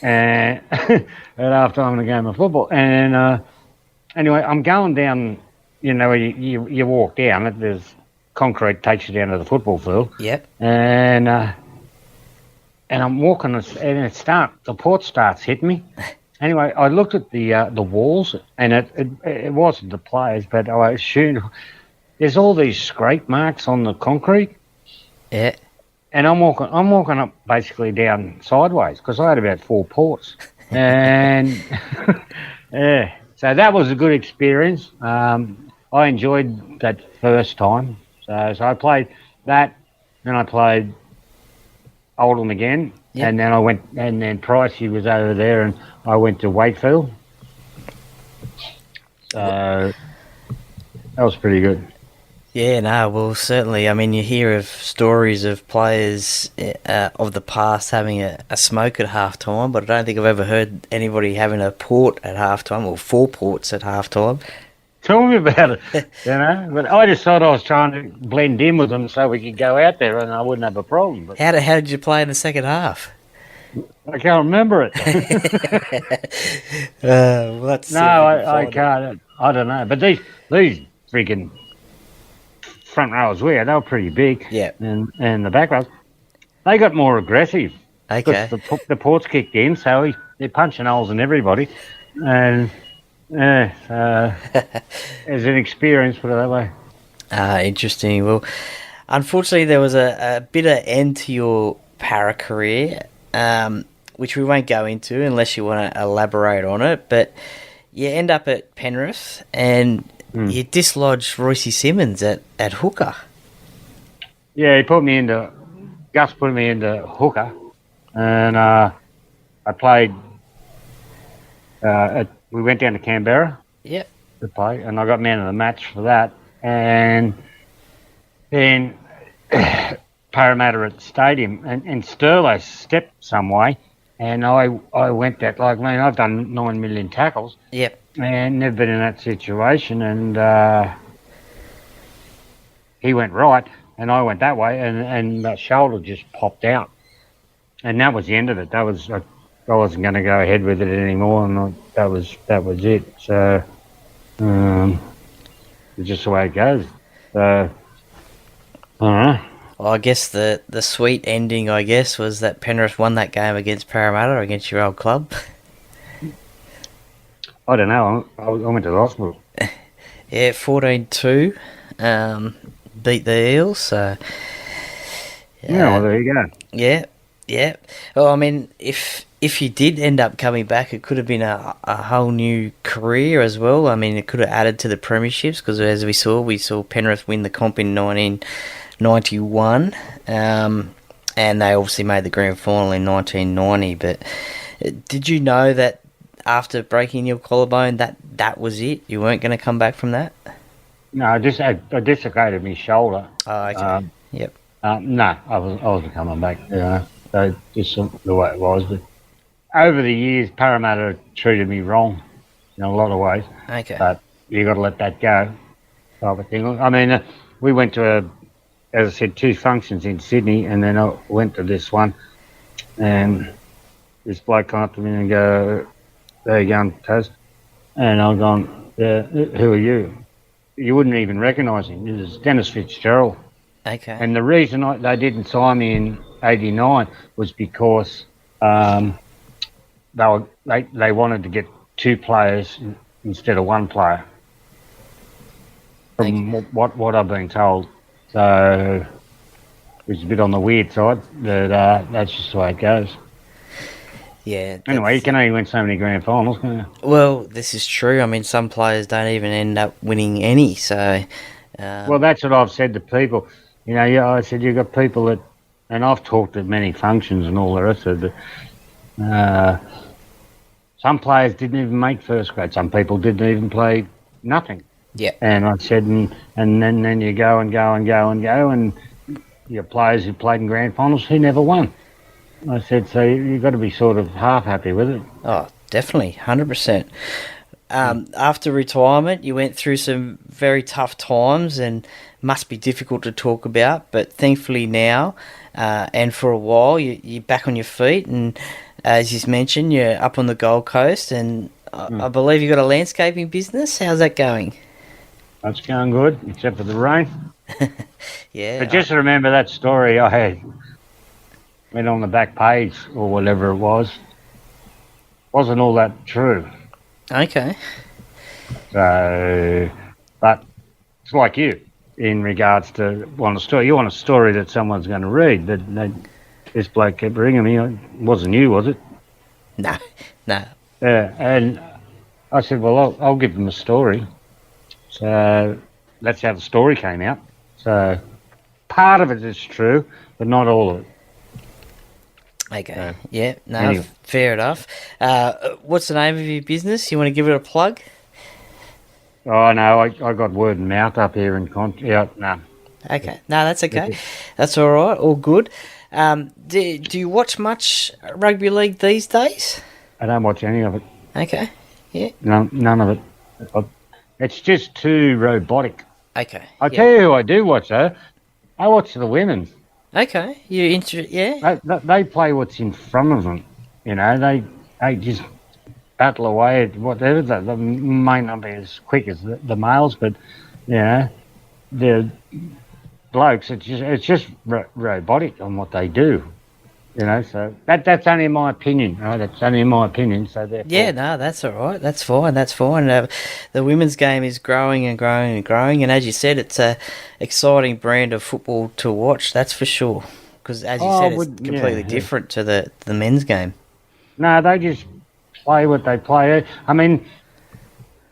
And at halftime in a game of football. And anyway, I'm going down, you walk down, there's concrete takes you down to the football field. Yep. And I'm walking, and the port starts hitting me. Anyway, I looked at the walls, and it wasn't the players, but I assumed there's all these scrape marks on the concrete. Yeah. And I'm walking up basically down sideways because I had about 4 ports. And yeah, so that was a good experience. I enjoyed that first time. So I played that, then I played Oldham again, and then Pricey was over there, and I went to Wakefield. So that was pretty good. Yeah, no, well, certainly. I mean, you hear of stories of players of the past having a smoke at halftime, but I don't think I've ever heard anybody having a port at halftime or 4 ports at halftime. Tell me about it, But I just thought I was trying to blend in with them so we could go out there and I wouldn't have a problem. But How did you play in the second half? I can't remember it. Let's see No, if we can I find it. can't. I don't know. But these freaking front rowers they were pretty big. Yeah. And the back rows, they got more aggressive. Okay. Because the ports kicked in, so they're punching holes in everybody. And it's an experience, put it that way. Interesting. Well, unfortunately, there was a bitter end to your para career, which we won't go into unless you want to elaborate on it. But you end up at Penrith and you dislodged Royce Simmons at hooker. Yeah, Gus put me into hooker, and I played. We went down to Canberra. Yep. To play, and I got man of the match for that. And then Parramatta at the stadium, and Sterlo stepped some way, and I went that I've done 9 million tackles. Yep. And never been in that situation, and he went right, and I went that way, and that shoulder just popped out, and that was the end of it. That was I wasn't going to go ahead with it anymore, and that was it. So it's just the way it goes. So Well, I guess the sweet ending, was that Penrith won that game against Parramatta, against your old club. I don't know. I went to the hospital. Yeah, 14-2, beat the Eels. So Yeah, well, there you go. Yeah. Well, I mean, if you did end up coming back, it could have been a whole new career as well. I mean, it could have added to the premierships because, as we saw Penrith win the comp in 1991, and they obviously made the grand final in 1990. But did you know that after breaking your collarbone, that was it? You weren't going to come back from that? No, I dislocated my shoulder. Oh, okay. Yep. No, I wasn't coming back. So just the way it was. But over the years, Parramatta treated me wrong in a lot of ways. Okay. But you got to let that go, type of thing. I mean, we went to as I said, 2 functions in Sydney, and then I went to this one, and this bloke come up to me and go, "There you go, Taz." And I've gone, "Yeah, who are you?" You wouldn't even recognise him. It was Dennis Fitzgerald. Okay. And the reason they didn't sign me in '89 was because they wanted to get 2 players instead of 1 player. From what I've been told, so it's a bit on the weird side, but that's just the way it goes. Yeah. Anyway, you can only win so many grand finals, can't you? Well, this is true. I mean, some players don't even end up winning any. So. Well, that's what I've said to people. You know, I said you've got people that, and I've talked at many functions and all the rest of it. But, some players didn't even make first grade. Some people didn't even play nothing. Yeah. And I said, and then you go, and your players who played in grand finals who never won. I said, so you've got to be sort of half happy with it. Oh, definitely, 100%. After retirement, you went through some very tough times and must be difficult to talk about, but thankfully now, and for a while, you're back on your feet, and as you mentioned, you're up on the Gold Coast, and I believe you've got a landscaping business. How's that going? That's going good, except for the rain. Yeah. But just remember that story I had went on the back page or whatever it was. Wasn't all that true. Okay. So, but it's like you in regards to want a story. You want a story that someone's going to read. But this bloke kept ringing me. It wasn't you, was it? No. Yeah, and I said, well, I'll give them a story. So that's how the story came out. So part of it is true, but not all of it. Okay. Yeah. No. Anyway. Fair enough. What's the name of your business? You want to give it a plug? Oh no, I got word of mouth up here in yeah, no. Okay, no, that's okay. That's all right. All good. Do you watch much rugby league these days? I don't watch any of it. Okay. Yeah. None of it. It's just too robotic. Okay. I Yeah. tell you who I do watch though. I watch the women. Okay. You Yeah. They play what's in front of them. You know, they just battle away at whatever. They may not be as quick as the males, but you know, the blokes. It's just robotic on what they do. You know, so that's only my opinion. Right? That's only my opinion. So therefore, Yeah, no, that's all right. That's fine. That's fine. The women's game is growing and growing and growing, and as you said, it's a exciting brand of football to watch. That's for sure. Because as you said, it's completely different to the men's game. No, they just play what they play. I mean,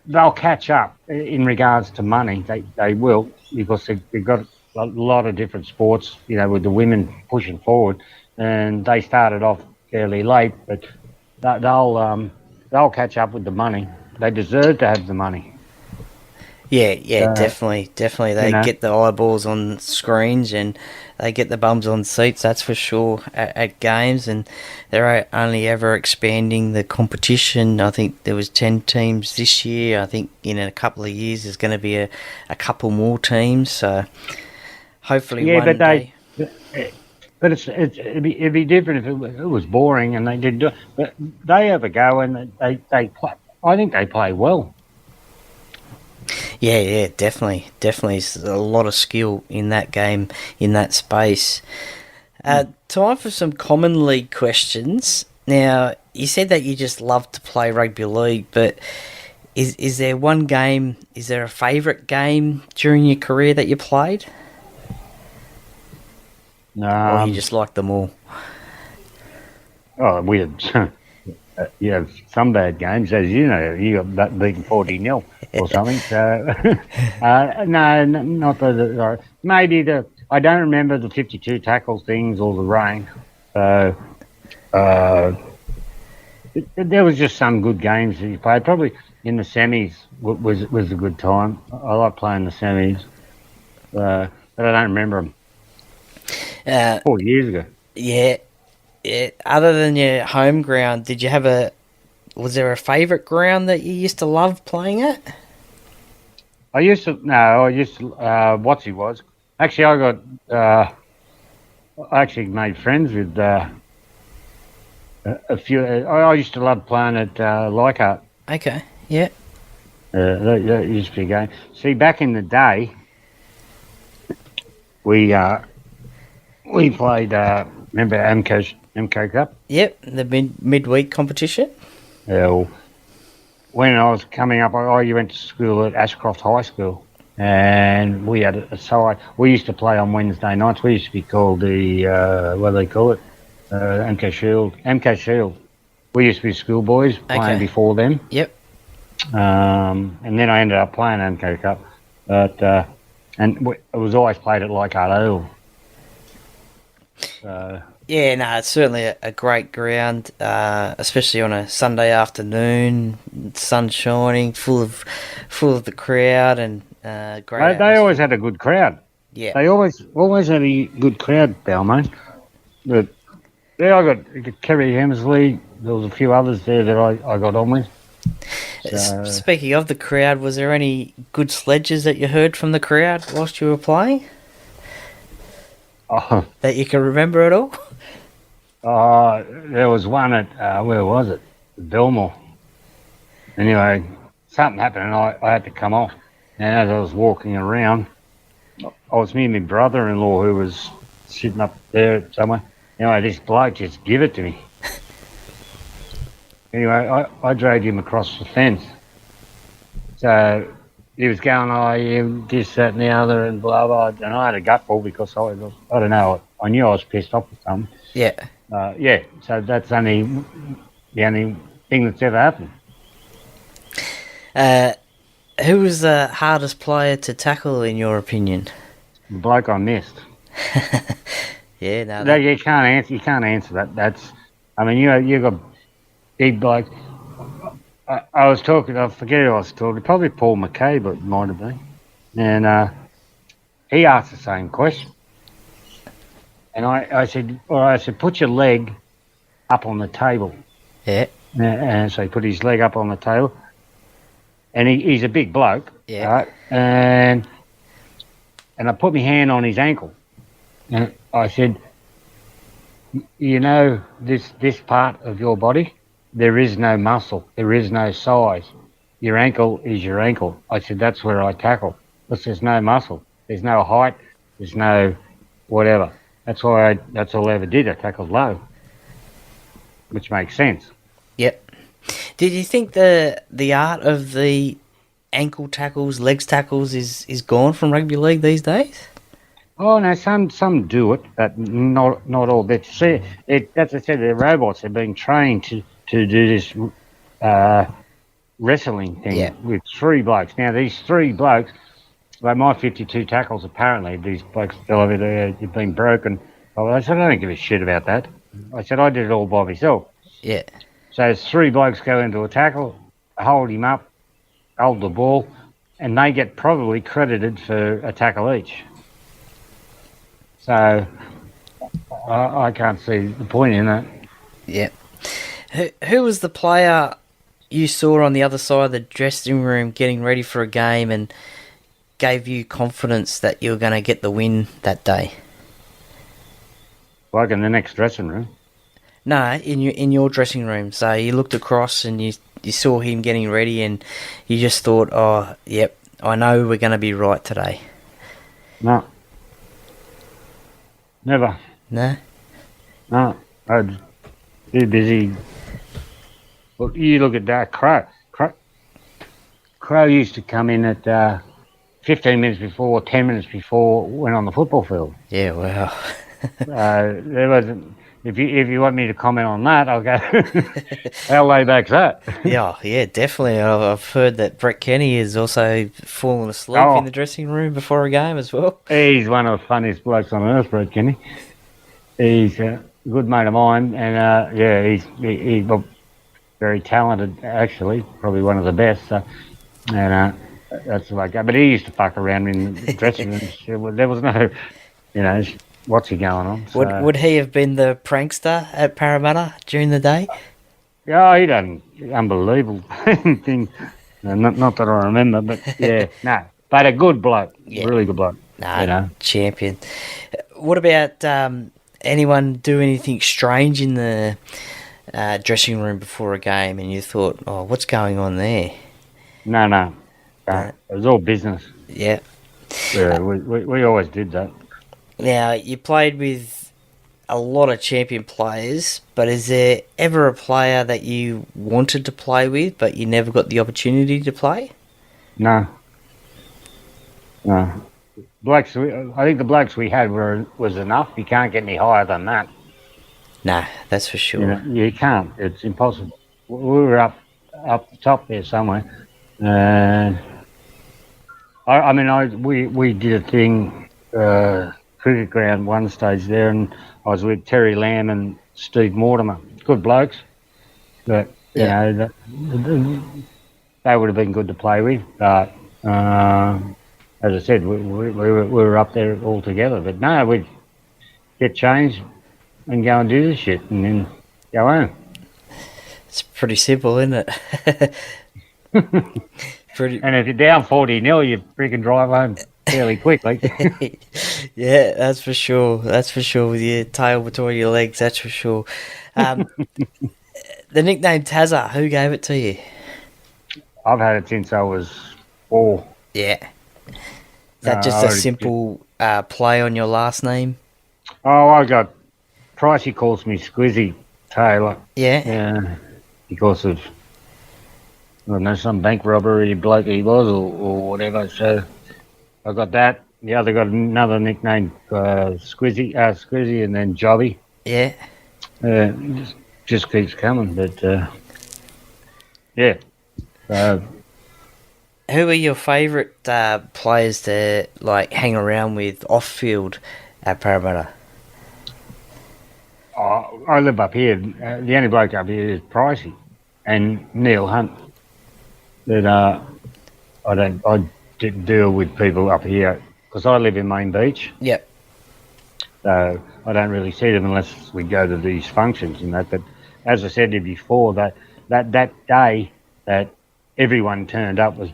they'll catch up in regards to money. They will because they've got a lot of different sports. You know, with the women pushing forward, and they started off fairly late, but they'll catch up with the money. They deserve to have the money. Yeah, definitely. They get the eyeballs on screens and they get the bums on seats, that's for sure, at games. And they're only ever expanding the competition. I think there was 10 teams this year. I think in a couple of years there's going to be a couple more teams. So hopefully one day... But it'd be different if it was boring and they didn't do it. But they have a go and they play. I think they play well. Yeah, definitely. There's a lot of skill in that game, in that space. Time for some common league questions. Now, you said that you just love to play rugby league, but is there one game, is there a favourite game during your career that you played? Or you just like them all? Oh, we had... you have some bad games, as you know. You got that beaten 40-0 or something. So, no, not the... Maybe I don't remember the 52 tackles things or the rain. So, there was just some good games that you played. Probably in the semis was a good time. I like playing the semis. But I don't remember them. 4 years ago. Yeah. Other than your home ground, was there a favourite ground that you used to love playing at? Watsy was. Actually, I actually made friends with a few. I used to love playing at Leichhardt. Okay, yeah. That used to be a game. See, back in the day, we played, remember MCO Cup? Yep, the midweek competition. When I was coming up, I went to school at Ashcroft High School, and we had a side. We used to play on Wednesday nights. We used to be called the what do they call it? MK Shield. MK Shield. We used to be schoolboys playing before them. Yep. And then I ended up playing MK Cup, but and it was always played at Leichhardt Oval. Yeah, no, it's certainly a great ground, especially on a Sunday afternoon, sun shining, full of the crowd, and great. They always had a good crowd. Yeah, they always had a good crowd, Balmain. But yeah, I got Kerry Hemsley. There was a few others there that I got on with. So, speaking of the crowd, was there any good sledges that you heard from the crowd whilst you were playing? That you can remember at all? There was one at, where was it? Belmore. Anyway, something happened and I had to come off. And as I was walking around, I was me and my brother-in-law who was sitting up there somewhere. Anyway, this bloke just give it to me. Anyway, I dragged him across the fence. So he was going, this, that and the other and blah, blah. And I had a gutful because I don't know, I knew I was pissed off with something. Yeah. So that's the only thing that's ever happened. Who was the hardest player to tackle, in your opinion? The bloke I missed. Yeah, no. You can't answer that. I mean, you got big blokes. I was talking. I forget who I was talking. Probably Paul McCabe, but it might have been. And he asked the same question. And I said, put your leg up on the table. Yeah. And so he put his leg up on the table. And he's a big bloke. Yeah. Right? And I put my hand on his ankle. And I said, you know, this part of your body, there is no muscle. There is no size. Your ankle is your ankle. I said, that's where I tackle. Because there's no muscle. There's no height. There's no whatever. That's all I ever did. I tackled low. Which makes sense. Yep. Did you think the art of the ankle tackles, legs tackles is gone from rugby league these days? Oh no, some do it, but not all. But see, as I said, the robots are being trained to do this wrestling thing with 3 blokes. Now these 3 blokes, like my 52 tackles, apparently these blokes have been broken. I said I don't give a shit about that. I said I did it all by myself. Yeah. So 3 blokes go into a tackle, hold him up, hold the ball, and they get probably credited for a tackle each. So I can't see the point in that. Yeah. Who was the player you saw on the other side of the dressing room getting ready for a game and gave you confidence that you were going to get the win that day? Like in the next dressing room? No, in your dressing room. So you looked across and you saw him getting ready and you just thought, oh, yep, I know we're going to be right today. No. Never. No? No. I was too busy. Well, you look at that. Crow used to come in at 15 minutes before, 10 minutes before, went on the football field. Yeah, wow. There wasn't. If you want me to comment on that, I'll go. How laid back's that? Yeah, definitely. I've heard that Brett Kenny has also fallen asleep in the dressing room before a game as well. He's one of the funniest blokes on earth, Brett Kenny. He's a good mate of mine, and he's very talented. Actually, probably one of the best. So, and that's like. But he used to fuck around in the dressing room. There was no, what's he going on? So, Would he have been the prankster at Parramatta during the day? Yeah, he done unbelievable thing. Not that I remember, but yeah, no. But a good bloke, really good bloke. Champion. What about anyone do anything strange in the dressing room before a game, and you thought, oh, what's going on there? No. It was all business. Yeah. Yeah, we always did that. Now, you played with a lot of champion players, but is there ever a player that you wanted to play with, but you never got the opportunity to play? No. Blokes, I think the blokes we had was enough. You can't get any higher than that. No, that's for sure. You can't. It's impossible. We were up the top there somewhere. And we did a thing, cricket ground one stage there, and I was with Terry Lamb and Steve Mortimer. Good blokes, but they would have been good to play with. But as I said, we were up there all together. But no, we'd get changed and go and do this shit, and then go home. It's pretty simple, isn't it? And if you're down 40-0, you freaking drive home fairly quickly. Yeah, that's for sure. That's for sure. With your tail between your legs, that's for sure. The nickname Tazza, who gave it to you? I've had it since I was 4. Yeah. Is that just a simple play on your last name? Oh, I got Pricey calls me Squizzy Taylor. Yeah. Because of, I don't know, some bank robbery bloke he was or whatever. So I got that. The other got another nickname, Squizzy, and then Jobby. Yeah. Just keeps coming, but yeah. Who are your favourite players to hang around with off field at Parramatta? I live up here. The only bloke up here is Pricey and Neil Hunt. that I didn't deal with people up here because I live in Main Beach, Yep. so I don't really see them unless we go to these functions and that. But as I said to you before, that day that everyone turned up was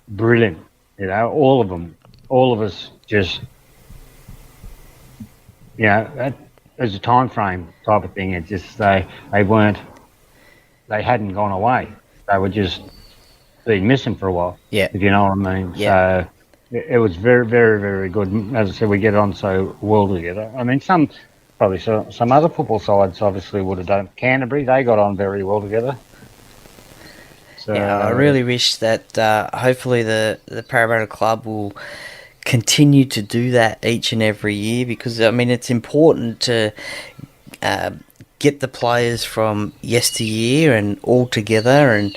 brilliant. You know, all of them, all of us just, you know, that as a time frame type of thing. It's just they hadn't gone away. They were just been missing for a while. Yeah. If you know what I mean. Yeah. So it was very, very, very good. As I said, we get on so well together. I mean, some other football sides obviously would have done. Canterbury, they got on very well together. So Yeah, I really wish that hopefully the Parramatta Club will continue to do that each and every year, because I mean it's important to get the players from yesteryear and all together. And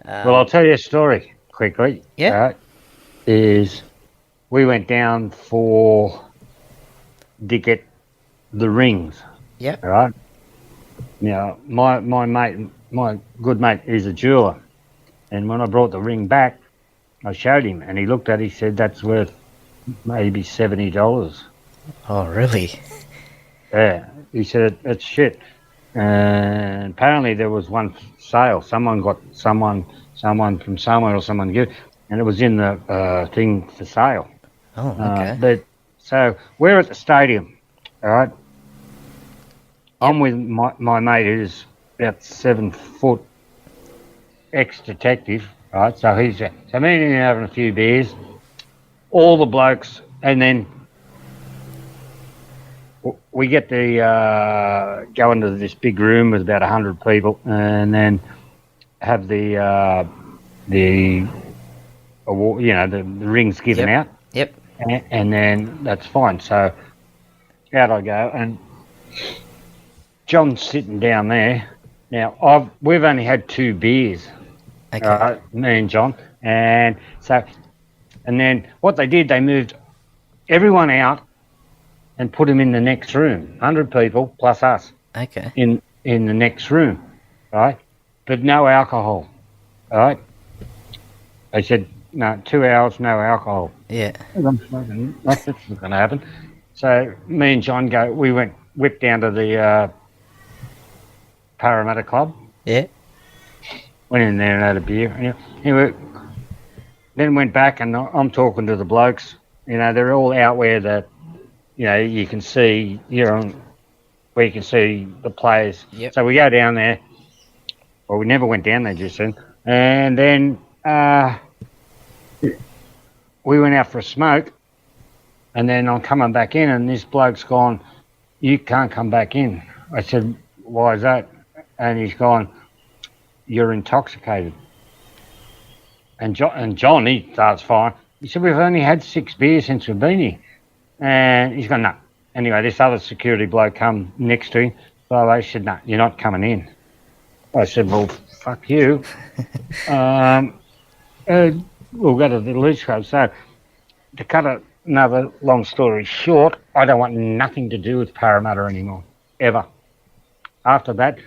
well, I'll tell you a story quickly. Yeah. Is we went down to get the rings. Yeah. All right. Now, my good mate, is a jeweler, and when I brought the ring back, I showed him, and he looked at it. He said, "That's worth maybe $70." Oh, really? Yeah. He said, "It's shit." And apparently there was one sale. Someone got someone from somewhere, or someone gave, and it was in the thing for sale. Oh, okay. But so we're at the stadium, all right. I'm with my mate who's about 7 foot, ex-detective, right? So me and him having a few beers, all the blokes, and then we get to go into this big room with about 100 people, and then have the award, you know, the rings given out. Yep. And then that's fine. So out I go, and John's sitting down there. Now we've only had 2 beers, Okay. me and John, and then what they did, they moved everyone out and put them in the next room. 100 people plus us Okay. in the next room, right? But no alcohol, right? They said no, 2 hours, no alcohol. Yeah. That's not going to happen. So me and John whipped down to the Parramatta Club. Yeah. Went in there and had a beer. And anyway, then went back, and I'm talking to the blokes. You know, they're all out where you can see, where you can see the players. Yep. So we go down there. Well, we never went down there just then. And then we went out for a smoke, and then I'm coming back in, and this bloke's gone, "You can't come back in." I said, "Why is that?" And he's gone, "You're intoxicated." And John, he starts fine. He said, "We've only had 6 beers since we've been here." And he's gone, "No." Anyway, this other security bloke come next to him. So I said, "No, you're not coming in." I said, "Well, fuck you." We'll go to the Leach Club. So to cut another long story short, I don't want nothing to do with Parramatta anymore, ever. After that,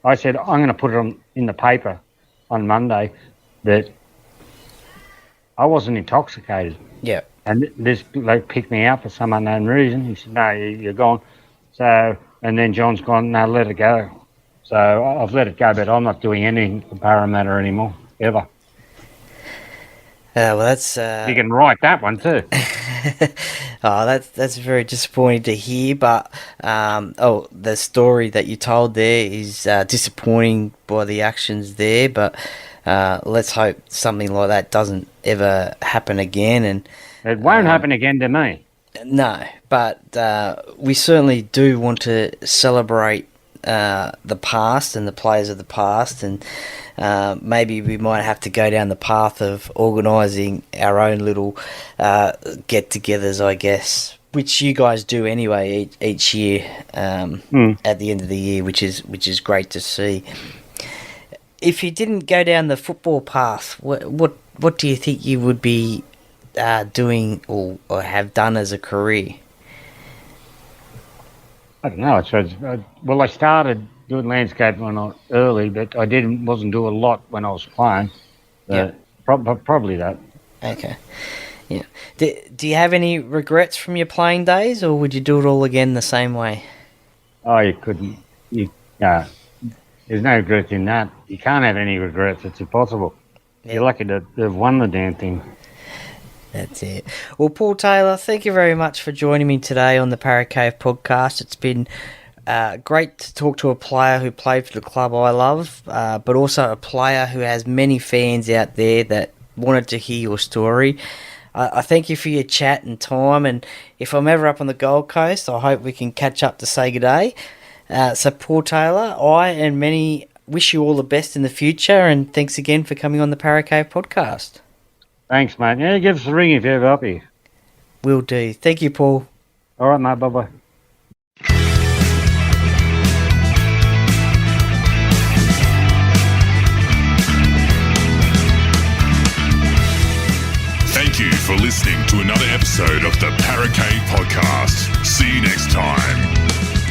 I said, I'm going to put it in the paper on Monday that I wasn't intoxicated. Yeah. And this bloke picked me out for some unknown reason. He said, "No, you're gone." So, and then John's gone, "No, let it go." So I've let it go, but I'm not doing anything for Parramatta anymore, ever. Well, that's You can write that one too. Oh, that's very disappointing to hear. But the story that you told there is disappointing by the actions there. But let's hope something like that doesn't ever happen again. And It won't happen again to me. no, but we certainly do want to celebrate the past and the players of the past, and maybe we might have to go down the path of organising our own little get-togethers, I guess, which you guys do anyway each year at the end of the year, which is great to see. If you didn't go down the football path, what do you think you would be doing or have done as a career? I don't know. I started doing landscaping early, but I wasn't doing a lot when I was playing. Probably that. Okay. Yeah. Do you have any regrets from your playing days, or would you do it all again the same way? Oh, you couldn't. There's no regrets in that. You can't have any regrets. It's impossible. Yeah. You're lucky to have won the damn thing. That's it. Well, Paul Taylor, thank you very much for joining me today on the Parrot Cave podcast. It's been great to talk to a player who played for the club I love, but also a player who has many fans out there that wanted to hear your story. I thank you for your chat and time, and if I'm ever up on the Gold Coast, I hope we can catch up to say good day. So, Paul Taylor, I and many wish you all the best in the future, and thanks again for coming on the Parrot Cave podcast. Thanks, mate. Yeah, give us a ring if you're ever up here. Will do. Thank you, Paul. All right, mate. Bye-bye. Thank you for listening to another episode of the Parrot Cave podcast. See you next time.